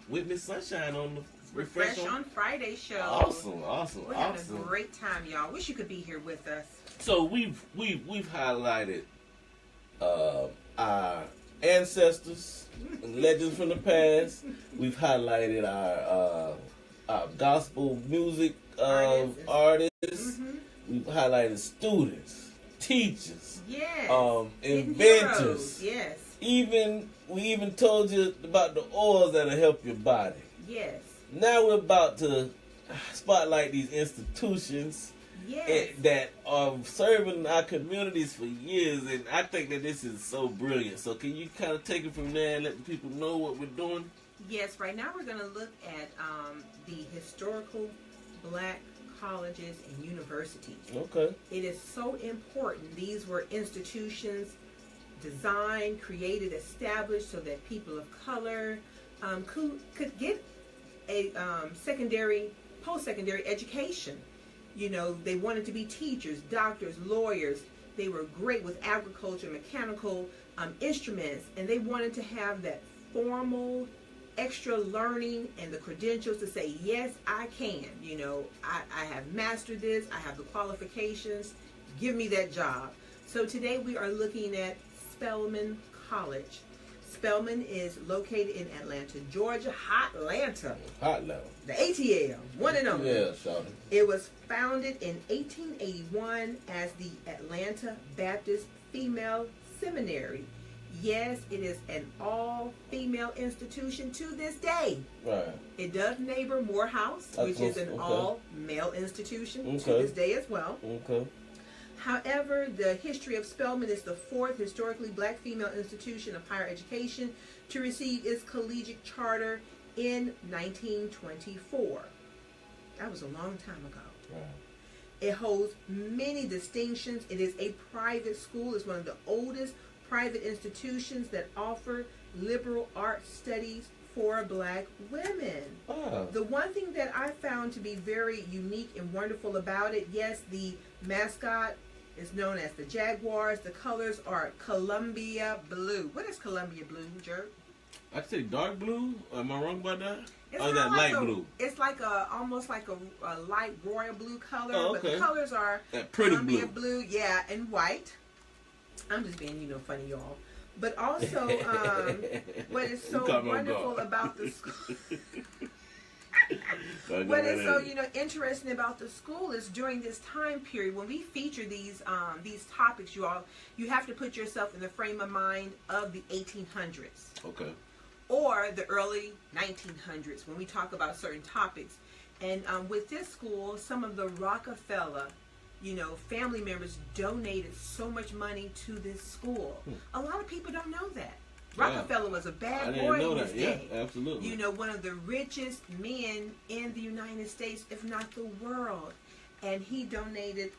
with Miss Sunshine on the Refresh on Friday show. Awesome. We're having a great time, y'all. Wish you could be here with us. So we've highlighted our ancestors, legends from the past. We've highlighted our gospel music artists. Mm-hmm. We've highlighted students, teachers, yes, inventors. Yes. We even told you about the oils that'll help your body. Yes. Now we're about to spotlight these institutions that are serving our communities for years, and I think that this is so brilliant. So can you kind of take it from there and let the people know what we're doing? Yes, right now we're going to look at the historical black colleges and universities. Okay. It is so important. These were institutions designed, created, established so that people of color could get a secondary, post-secondary education. You know, they wanted to be teachers, doctors, lawyers. They were great with agriculture, mechanical instruments, and they wanted to have that formal extra learning and the credentials to say, yes, I can. You know, I have mastered this. I have the qualifications. Give me that job. So today we are looking at Spellman College. Spellman is located in Atlanta, Georgia. Hotlanta. The ATL, one and only. Yeah, sorry. It was founded in 1881 as the Atlanta Baptist Female Seminary. Yes, it is an all-female institution to this day. Right. It does neighbor Morehouse, which is an all-male institution to this day as well. Okay. However, the history of Spellman is the fourth historically black female institution of higher education to receive its collegiate charter in 1924. That was a long time ago. Right. It holds many distinctions. It is a private school. It's one of the oldest private institutions that offer liberal arts studies for black women. Oh. The one thing that I found to be very unique and wonderful about it, yes, the mascot is known as the Jaguars. The colors are Columbia blue. What is Columbia blue, Jerk? I'd say dark blue. Am I wrong about that? It's or that like light blue? It's like almost like a light royal blue color, oh, okay. But the colors are that pretty Columbia blue, yeah, and white. I'm just being, funny, y'all. But also, what is so wonderful about the school? What is so interesting about the school is during this time period when we feature these topics, you have to put yourself in the frame of mind of the 1800s, okay, or the early 1900s when we talk about certain topics. And with this school, some of the Rockefeller, family members donated so much money to this school. A lot of people don't know that. Rockefeller was a bad boy in his day. Yeah, absolutely. One of the richest men in the United States, if not the world. And he donated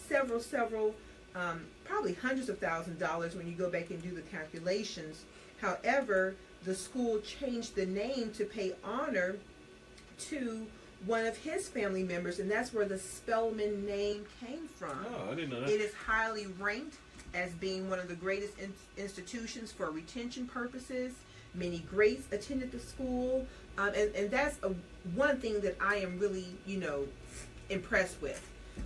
several, probably hundreds of thousands of dollars when you go back and do the calculations. However, the school changed the name to pay honor to one of his family members, and that's where the Spellman name came from. Oh, I didn't know that. It is highly ranked as being one of the greatest institutions for retention purposes. Many greats attended the school, and that's one thing that I am really, impressed with.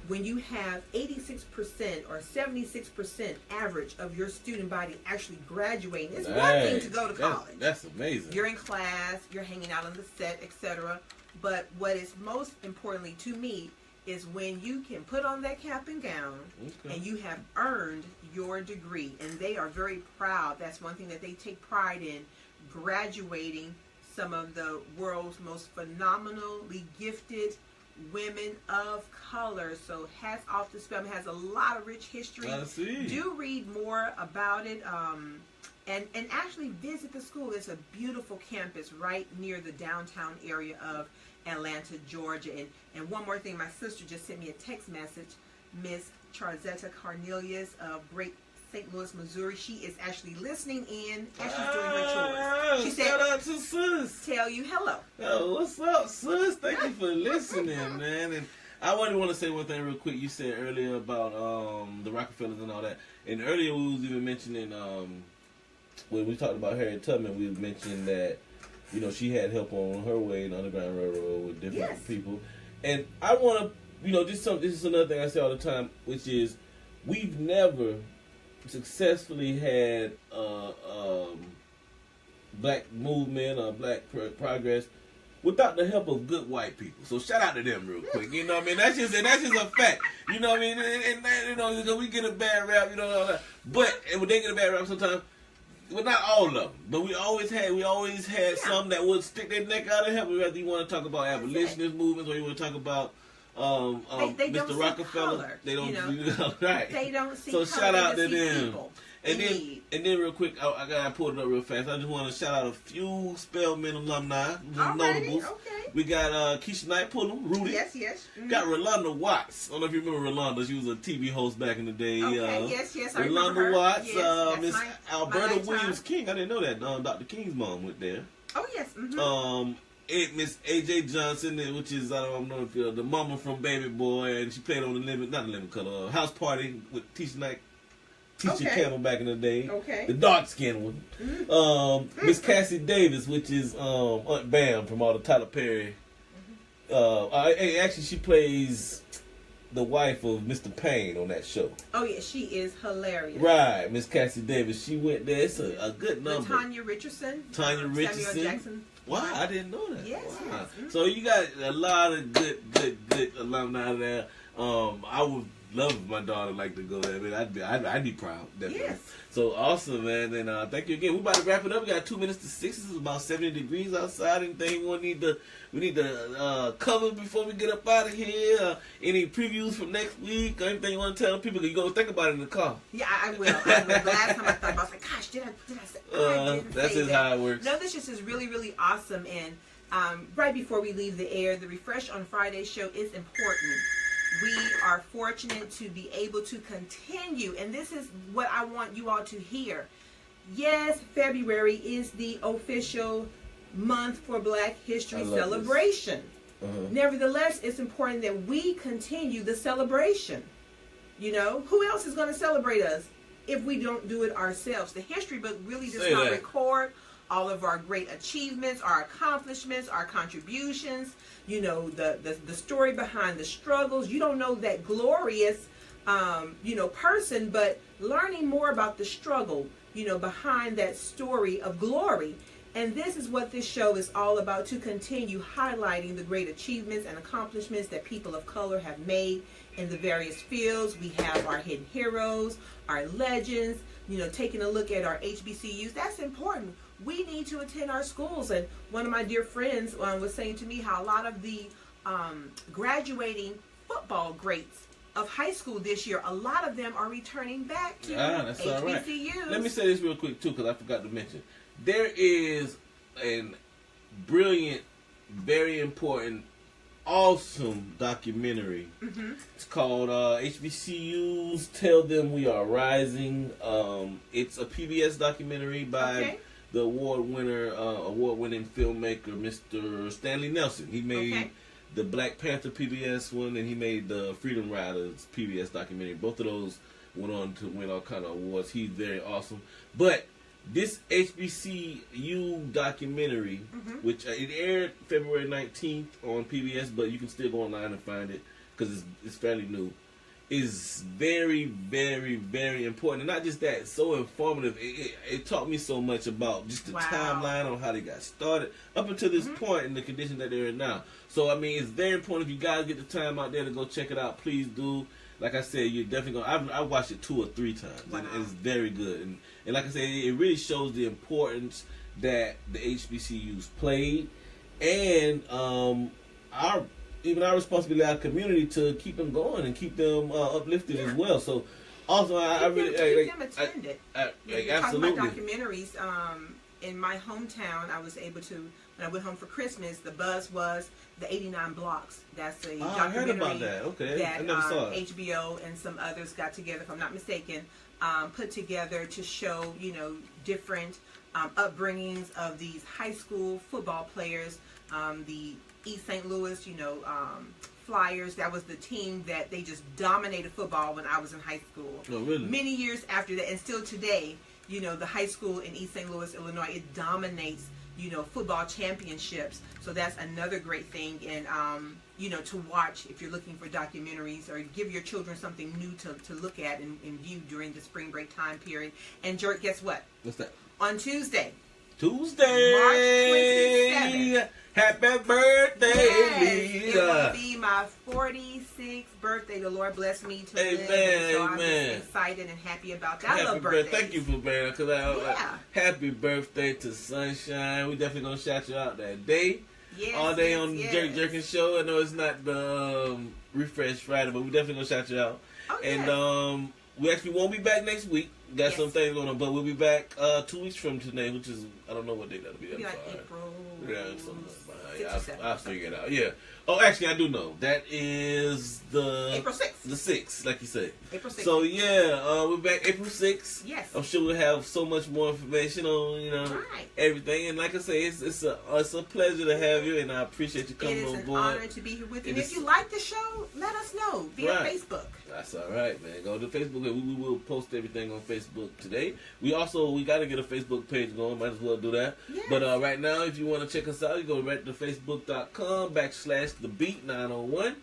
When you have 86% or 76% average of your student body actually graduating, it's one thing to go to college. That's amazing. You're in class, you're hanging out on the set, etc. But what is most importantly to me is when you can put on that cap and gown and you have earned your degree. And they are very proud. That's one thing that they take pride in, graduating some of the world's most phenomenally gifted women of color. So hats off to Spellman. Has a lot of rich history. I see. Do read more about it. And actually visit the school. It's a beautiful campus right near the downtown area of Atlanta, Georgia. And one more thing, my sister just sent me a text message. Miss Charzetta Cornelius of Great St. Louis, Missouri. She is actually listening in as she's doing her chores. She said, shout out to sis. Tell you hello. Oh, what's up, sis? Thank you for listening, man. And I want to say one thing real quick. You said earlier about the Rockefellers and all that. And earlier we was even mentioning when we talked about Harriet Tubman, we mentioned that you know, she had help on her way in the Underground Railroad with different people. And I want to, you know, this is another thing I say all the time, which is we've never successfully had black movement or black progress without the help of good white people. So shout out to them real quick. You know what I mean? That's just a fact. You know what I mean? And you know, we get a bad rap, you know, all that. But and when they get a bad rap sometimes, well, not all of them, but we always had some that would stick their neck out and help. Whether you want to talk about abolitionist movements or you want to talk about they Mr. Rockefeller, color, they don't, you know? right. They don't see so color, shout out to they see them. People. And then real quick, I gotta pull it up real fast. I just want to shout out a few Spellman alumni, notables. Okay. We got Keisha Knight Pullum, Rudy. Yes. Mm-hmm. Got Rolanda Watts. I don't know if you remember Rolanda. She was a TV host back in the day. Okay. Yes. I remember her. Rolanda Watts, yes, Miss Alberta Williams King. I didn't know that. Dr. King's mom went there. Oh yes. Mm-hmm. Miss AJ Johnson, which is I don't know if you're the mama from Baby Boy, and she played on not the Living Color, House Party with Teacher Campbell back in the day. Okay. The dark skinned one. Mm-hmm. Miss Cassie Davis, which is Aunt Bam from all the Tyler Perry. Actually, she plays the wife of Mr. Payne on that show. Oh yeah, she is hilarious. Right, Miss Cassie Davis. She went there. It's a good number. Tanya Richardson. Samuel Jackson. Wow, I didn't know that. Yes. Wow. Yes. Mm-hmm. So you got a lot of good alumni there. I would love if my daughter liked to go there. Man, I'd be proud. Definitely. Yes. So awesome, man. And thank you again. We're about to wrap it up. We got 2 minutes to 6. This is about 70 degrees outside. Anything we need to cover before we get up out of here? Any previews for next week? Anything you want to tell people? You're going to think about it in the car. Yeah, I will. The last time I thought about it, I was like, gosh, did I say that's just how it works. No, this just is really, really awesome. And right before we leave the air, the Refresh on Friday show is important. We are fortunate to be able to continue, and this is what I want you all to hear. Yes, February is the official month for Black History celebration. Nevertheless, it's important that we continue the celebration. You know, who else is going to celebrate us if we don't do it ourselves? The history book really does not record all of our great achievements, our accomplishments, our contributions, you know, the story behind the struggles. You don't know that glorious, person, but learning more about the struggle, behind that story of glory. And this is what this show is all about, to continue highlighting the great achievements and accomplishments that people of color have made in the various fields. We have our hidden heroes, our legends, taking a look at our HBCUs. That's important. We need to attend our schools. And one of my dear friends was saying to me how a lot of the graduating football greats of high school this year, a lot of them are returning back to that's HBCUs. All right. Let me say this real quick, too, because I forgot to mention. There is a brilliant, very important, awesome documentary. Mm-hmm. It's called HBCUs Tell Them We Are Rising. It's a PBS documentary by the award-winning filmmaker, Mr. Stanley Nelson. He made the Black Panther PBS one, and he made the Freedom Riders PBS documentary. Both of those went on to win all kind of awards. He's very awesome. But this HBCU documentary, which it aired February 19th on PBS, but you can still go online and find it because it's fairly new, is very, very, very important. And not just that, it's so informative. It taught me so much about just the timeline on how they got started up until this point and the condition that they're in now. So, I mean, it's very important. If you guys get the time out there to go check it out, please do. Like I said, you're definitely going to... I watched it 2 or 3 times, and it's very good. And like I said, it really shows the importance that the HBCUs played, and our responsibility, our community, to keep them going and keep them uplifted as well. So, also, I really... keep them attended. Absolutely. Talking about documentaries, in my hometown, I was able to... When I went home for Christmas, the buzz was the 89 Blocks. That's a documentary I heard about that. Okay. That I never saw it. HBO and some others got together, if I'm not mistaken, put together to show, different upbringings of these high school football players. The East St. Louis, Flyers. That was the team that they just dominated football when I was in high school. Oh, really? Many years after that, and still today, the high school in East St. Louis, Illinois, it dominates football championships. So that's another great thing, and to watch if you're looking for documentaries, or give your children something new to look at and view during the spring break time period. And Jerk, guess what? What's that? On Tuesday, March 27th. Happy birthday, Yes, Lita. it will be my 46th birthday. The Lord bless me to live. And so I'm just excited and happy about that. I love birthdays. Thank you for being here. Happy birthday to Sunshine. We definitely going to shout you out that day. Yes, all day on the Jerkins show. I know it's not the Refresh Friday, but we definitely going to shout you out. Oh, and we actually won't be back next week. Got some things going on, but we'll be back 2 weeks from today, which is, I don't know what day that'll be. It'll be like April. Yeah, something like that. I'll figure it out. Yeah. Oh, actually, I do know. That is the April 6th. The 6th, like you said. April 6th. So yeah, we're back April 6th. Yes. I'm sure we'll have so much more information on everything. And like I say, it's a pleasure to have you, and I appreciate you coming on board. It is an honor to be here with you. And if you like the show, let us know via Facebook. That's all right, man. Go to Facebook. We will post everything on Facebook today. We got to get a Facebook page going. Might as well do that. Yes. But right now, if you want to check us out, you go right to facebook.com/thebeat901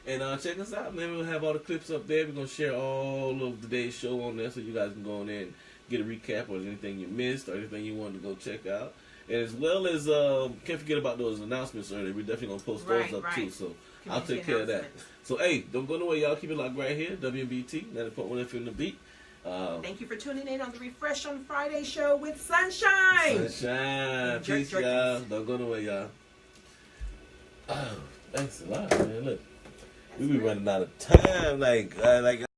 and check us out, man. We'll have all the clips up there. We're going to share all of the day's show on there so you guys can go on there and get a recap or anything you missed or anything you wanted to go check out. And as well as, can't forget about those announcements earlier. We're definitely going to post those up too. So I'll take care of that. So, hey, don't go nowhere, y'all. Keep it locked right here. WBT, 90.1 FM The Beat. Thank you for tuning in on the Refresh on Friday show with Sunshine. Sunshine. Peace, y'all. Don't go nowhere, y'all. Oh, thanks a lot, man. Look, we be running out of time. Like